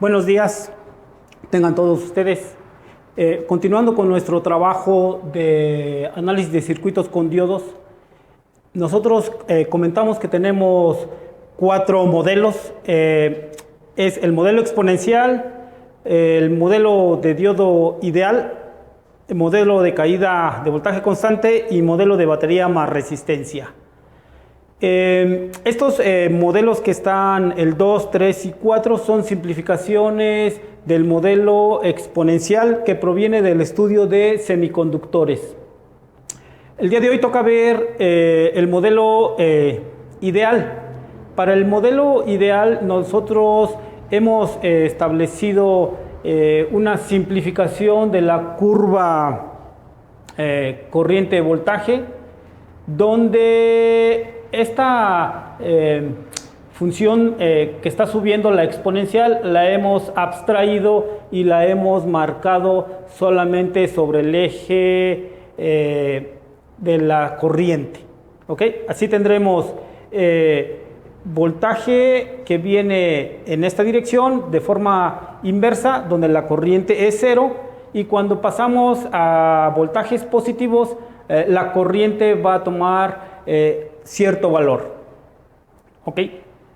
Buenos días, tengan todos ustedes. Continuando con nuestro trabajo de análisis de circuitos con diodos, nosotros comentamos que tenemos 4 modelos. Es el modelo exponencial, el modelo de diodo ideal, el modelo de caída de voltaje constante y modelo de batería más resistencia. Estos modelos que están el 2, 3 y 4 son simplificaciones del modelo exponencial que proviene del estudio de semiconductores. El día de hoy toca ver el modelo ideal. Para el modelo ideal nosotros hemos establecido una simplificación de la curva corriente-voltaje, donde esta función que está subiendo la exponencial la hemos abstraído y la hemos marcado solamente sobre el eje de la corriente. ¿Ok? Así tendremos voltaje que viene en esta dirección de forma inversa, donde la corriente es 0, y cuando pasamos a voltajes positivos, la corriente va a tomar cierto valor. ¿Ok?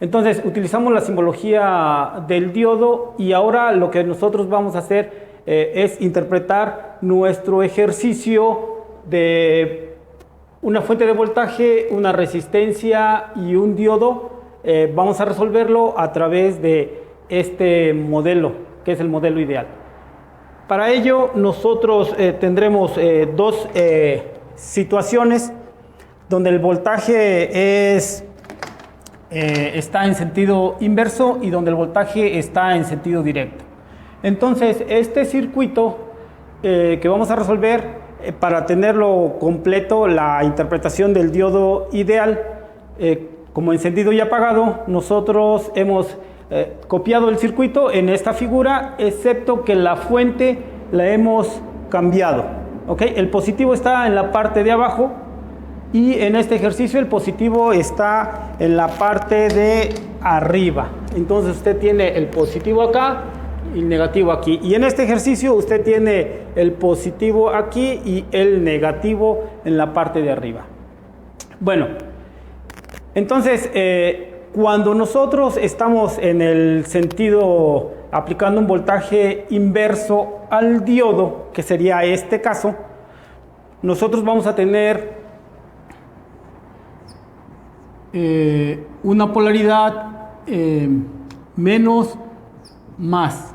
Entonces utilizamos la simbología del diodo y ahora lo que nosotros vamos a hacer es interpretar nuestro ejercicio de una fuente de voltaje, una resistencia y un diodo. Vamos a resolverlo a través de este modelo, que es el modelo ideal. Para ello nosotros tendremos dos situaciones donde el voltaje está en sentido inverso y donde el voltaje está en sentido directo. Entonces, este circuito que vamos a resolver, para tenerlo completo, la interpretación del diodo ideal, como encendido y apagado, nosotros hemos copiado el circuito en esta figura, excepto que la fuente la hemos cambiado. ¿Ok? El positivo está en la parte de abajo, y en este ejercicio el positivo está en la parte de arriba. Entonces usted tiene el positivo acá y el negativo aquí. Y en este ejercicio usted tiene el positivo aquí y el negativo en la parte de arriba. Bueno, entonces cuando nosotros estamos en el sentido aplicando un voltaje inverso al diodo, que sería este caso, nosotros vamos a tener una polaridad menos más.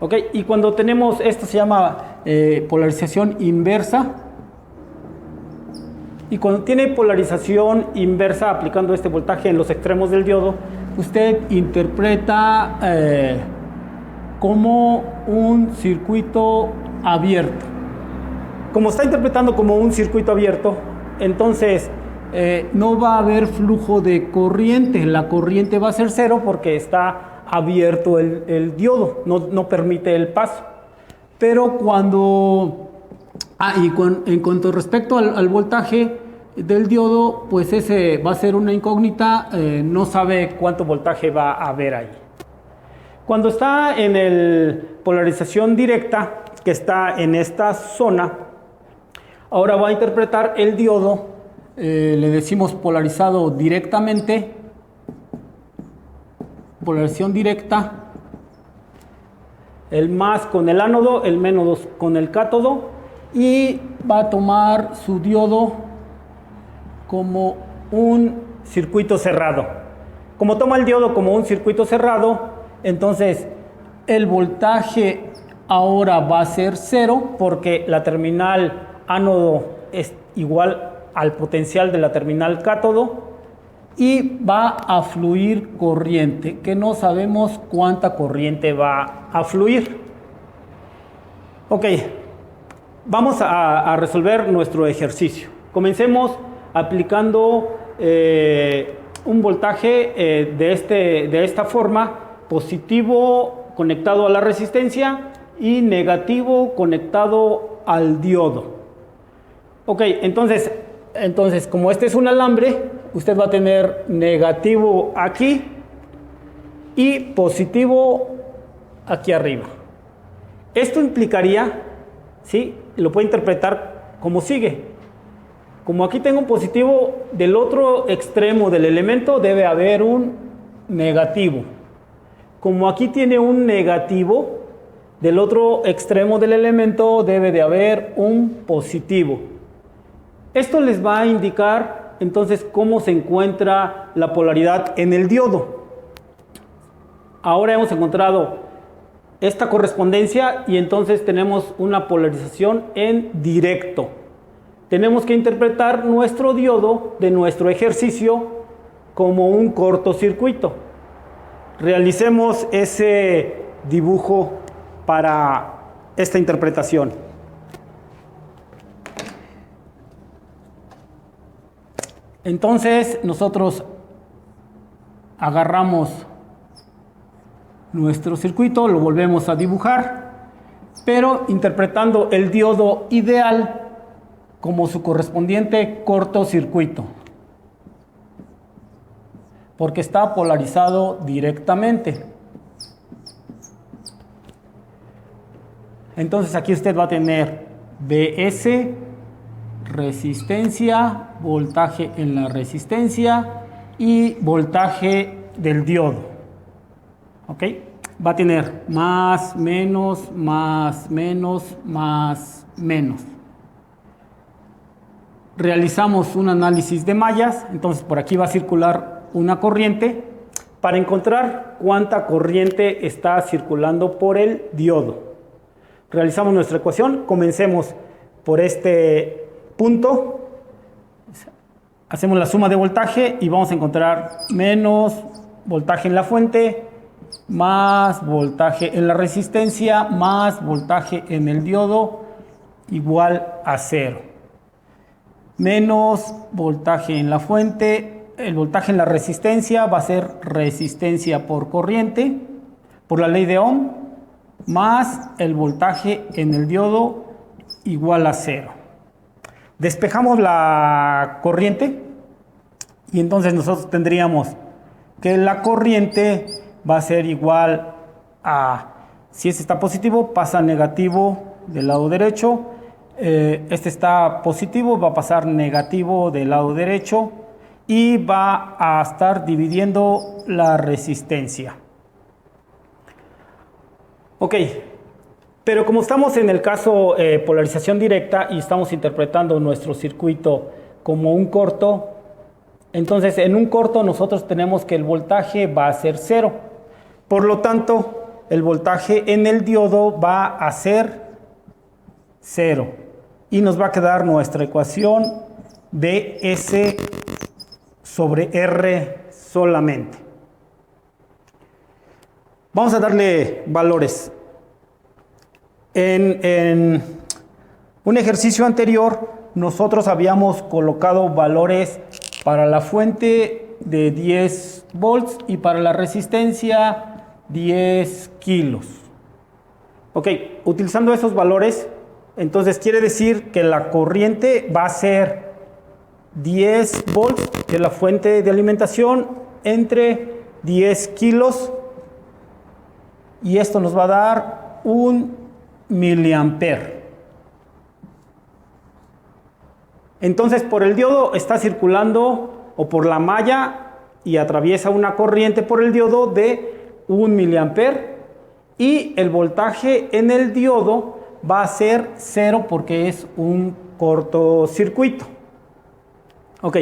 ¿Ok? Y cuando tenemos esto se llama polarización inversa. Y cuando tiene polarización inversa aplicando este voltaje en los extremos del diodo, usted interpreta como un circuito abierto. Como está interpretando como un circuito abierto, entonces no va a haber flujo de corriente. La corriente va a ser 0 porque está abierto el diodo, no permite el paso. Pero cuando... en cuanto respecto al voltaje del diodo, pues ese va a ser una incógnita, no sabe cuánto voltaje va a haber ahí. Cuando está en el polarización directa, que está en esta zona, ahora va a interpretar el diodo, le decimos polarizado directamente, polarización directa, el más con el ánodo, el menos con el cátodo, y va a tomar su diodo como un circuito cerrado. Como toma el diodo como un circuito cerrado, entonces el voltaje ahora va a ser 0 porque la terminal ánodo es igual al potencial de la terminal cátodo y va a fluir corriente, que no sabemos cuánta corriente va a fluir. Ok. Vamos a resolver nuestro ejercicio. Comencemos aplicando un voltaje de esta forma, positivo conectado a la resistencia y negativo conectado al diodo. Ok, entonces como este es un alambre, usted va a tener negativo aquí y positivo aquí arriba. Esto implicaría, ¿sí? Lo puede interpretar como sigue. Como aquí tengo un positivo, del otro extremo del elemento debe haber un negativo. Como aquí tiene un negativo, del otro extremo del elemento debe de haber un positivo. Esto les va a indicar entonces cómo se encuentra la polaridad en el diodo. Ahora hemos encontrado esta correspondencia y entonces tenemos una polarización en directo. Tenemos que interpretar nuestro diodo de nuestro ejercicio como un cortocircuito. Realicemos ese dibujo para esta interpretación. Entonces nosotros agarramos nuestro circuito, lo volvemos a dibujar, pero interpretando el diodo ideal como su correspondiente cortocircuito, porque está polarizado directamente. Entonces aquí usted va a tener Vs, resistencia, voltaje en la resistencia y voltaje del diodo. ¿Ok? Va a tener más, menos, más, menos, más, menos. Realizamos un análisis de mallas, entonces por aquí va a circular una corriente para encontrar cuánta corriente está circulando por el diodo. Realizamos nuestra ecuación, comencemos por este punto, hacemos la suma de voltaje y vamos a encontrar menos voltaje en la fuente, más voltaje en la resistencia, más voltaje en el diodo, igual a 0. Menos voltaje en la fuente, el voltaje en la resistencia va a ser resistencia por corriente, por la ley de Ohm, más el voltaje en el diodo igual a 0. Despejamos la corriente y entonces nosotros tendríamos que la corriente va a ser igual a, si este está positivo, pasa a negativo del lado derecho, este está positivo, va a pasar negativo del lado derecho y va a estar dividiendo la resistencia. Ok, pero como estamos en el caso polarización directa y estamos interpretando nuestro circuito como un corto, entonces en un corto nosotros tenemos que el voltaje va a ser 0. Por lo tanto, el voltaje en el diodo va a ser 0. Y nos va a quedar nuestra ecuación Vs sobre R solamente. Vamos a darle valores. En un ejercicio anterior, nosotros habíamos colocado valores para la fuente de 10 volts y para la resistencia 10 kilos. Ok, utilizando esos valores, entonces quiere decir que la corriente va a ser 10 volts de la fuente de alimentación entre 10 kilos y esto nos va a dar 1 miliamper. Entonces por el diodo está circulando o por la malla y atraviesa una corriente por el diodo de 1 miliamper y el voltaje en el diodo va a ser 0 porque es un cortocircuito. Ok,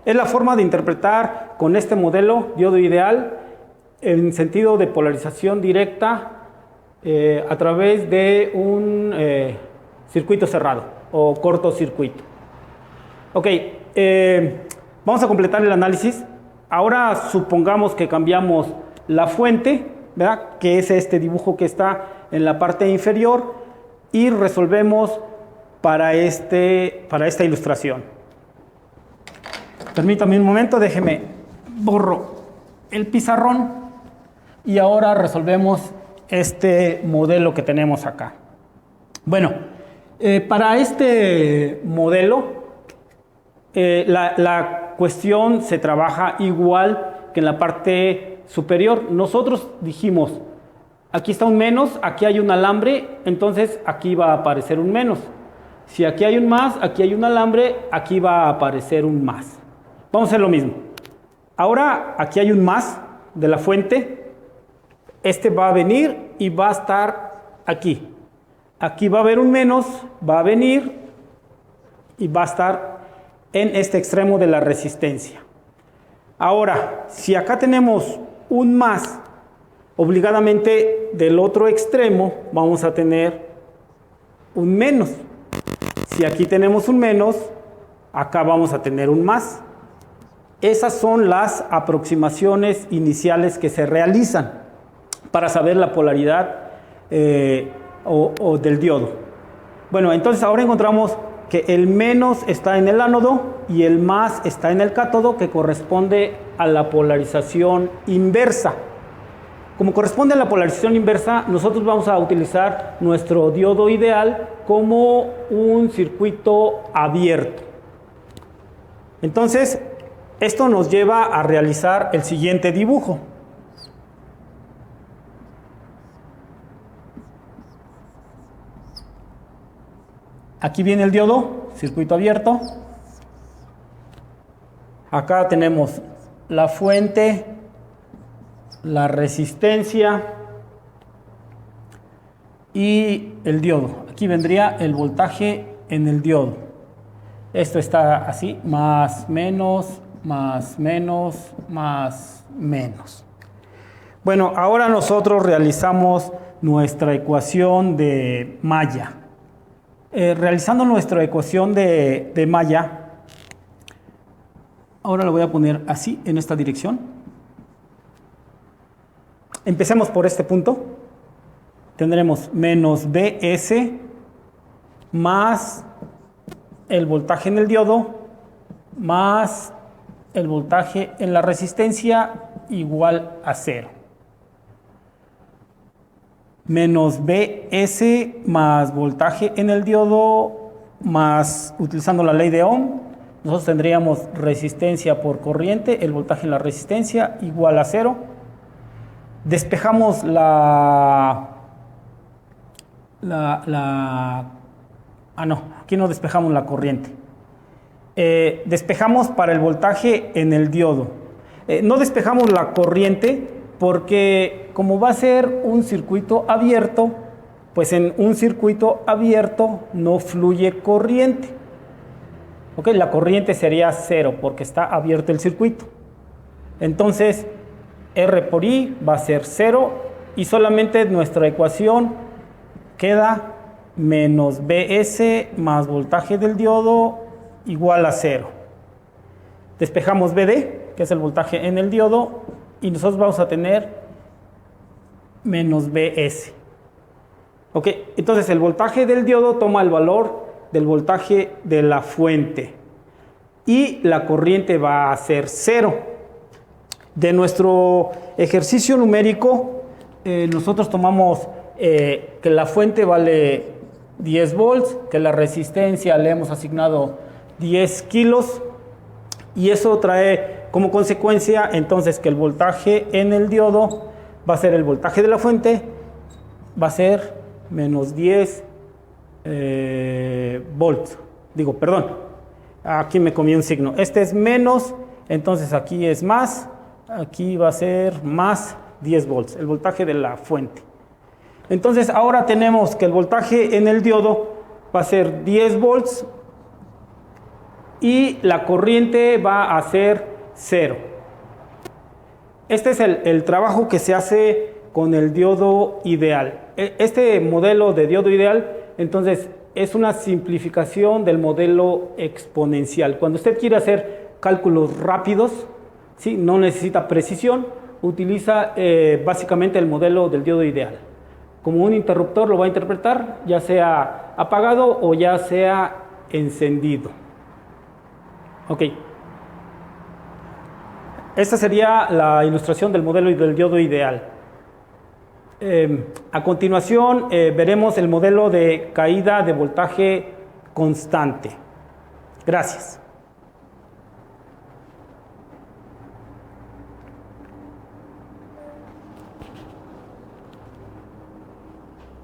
es la forma de interpretar con este modelo diodo ideal en sentido de polarización directa a través de un circuito cerrado o cortocircuito. Ok, vamos a completar el análisis. Ahora supongamos que cambiamos la fuente, ¿verdad? Que es este dibujo que está en la parte inferior, y resolvemos para esta ilustración. Permítame un momento, déjeme borro el pizarrón y ahora resolvemos este modelo que tenemos acá. Bueno, para este modelo la cuestión se trabaja igual que en la parte superior. Nosotros dijimos, Aquí está un menos, aquí hay un alambre, entonces aquí va a aparecer un menos. Si aquí hay un más, aquí hay un alambre, aquí va a aparecer un más. Vamos a hacer lo mismo. Ahora aquí hay un más de la fuente. Este va a venir y va a estar aquí. Aquí va a haber un menos, va a venir y va a estar en este extremo de la resistencia. Ahora, si acá tenemos un más, obligadamente del otro extremo vamos a tener un menos. Si aquí tenemos un menos, acá vamos a tener un más. Esas son las aproximaciones iniciales que se realizan para saber la polaridad o del diodo. Bueno, entonces ahora encontramos que el menos está en el ánodo y el más está en el cátodo, que corresponde a la polarización inversa. Como corresponde a la polarización inversa, nosotros vamos a utilizar nuestro diodo ideal como un circuito abierto. Entonces, esto nos lleva a realizar el siguiente dibujo. Aquí viene el diodo, circuito abierto. Acá tenemos la fuente, la resistencia y el diodo. Aquí vendría el voltaje en el diodo. Esto está así, más, menos, más, menos, más, menos. Bueno, ahora nosotros realizamos nuestra ecuación de malla. Realizando nuestra ecuación de malla, ahora lo voy a poner así, en esta dirección. Empecemos por este punto. Tendremos menos Bs más el voltaje en el diodo más el voltaje en la resistencia igual a 0. Menos Bs más voltaje en el diodo más, utilizando la ley de Ohm, nosotros tendríamos resistencia por corriente, el voltaje en la resistencia igual a 0. Despejamos aquí no despejamos la corriente. Despejamos para el voltaje en el diodo. No despejamos la corriente porque como va a ser un circuito abierto, pues en un circuito abierto no fluye corriente. ¿Ok? La corriente sería 0 porque está abierto el circuito. Entonces, R por I va a ser 0 y solamente nuestra ecuación queda menos Bs más voltaje del diodo igual a 0. Despejamos Bd, que es el voltaje en el diodo, y nosotros vamos a tener menos Bs. Ok, entonces el voltaje del diodo toma el valor del voltaje de la fuente y la corriente va a ser 0. De nuestro ejercicio numérico, nosotros tomamos que la fuente vale 10 volts, que la resistencia le hemos asignado 10 kilos y eso trae como consecuencia entonces que el voltaje en el diodo va a ser el voltaje de la fuente, va a ser menos 10 volts. Digo, perdón, aquí me comí un signo. Este es menos, entonces aquí es más, aquí va a ser más 10 volts, el voltaje de la fuente. Entonces ahora tenemos que el voltaje en el diodo va a ser 10 volts y la corriente va a ser 0. Este es el trabajo que se hace con el diodo ideal. Este modelo de diodo ideal, entonces, es una simplificación del modelo exponencial. Cuando usted quiere hacer cálculos rápidos, ¿sí? No necesita precisión, utiliza básicamente el modelo del diodo ideal. Como un interruptor lo va a interpretar, ya sea apagado o ya sea encendido. Ok. Esta sería la ilustración del modelo del diodo ideal. A continuación veremos el modelo de caída de voltaje constante. Gracias.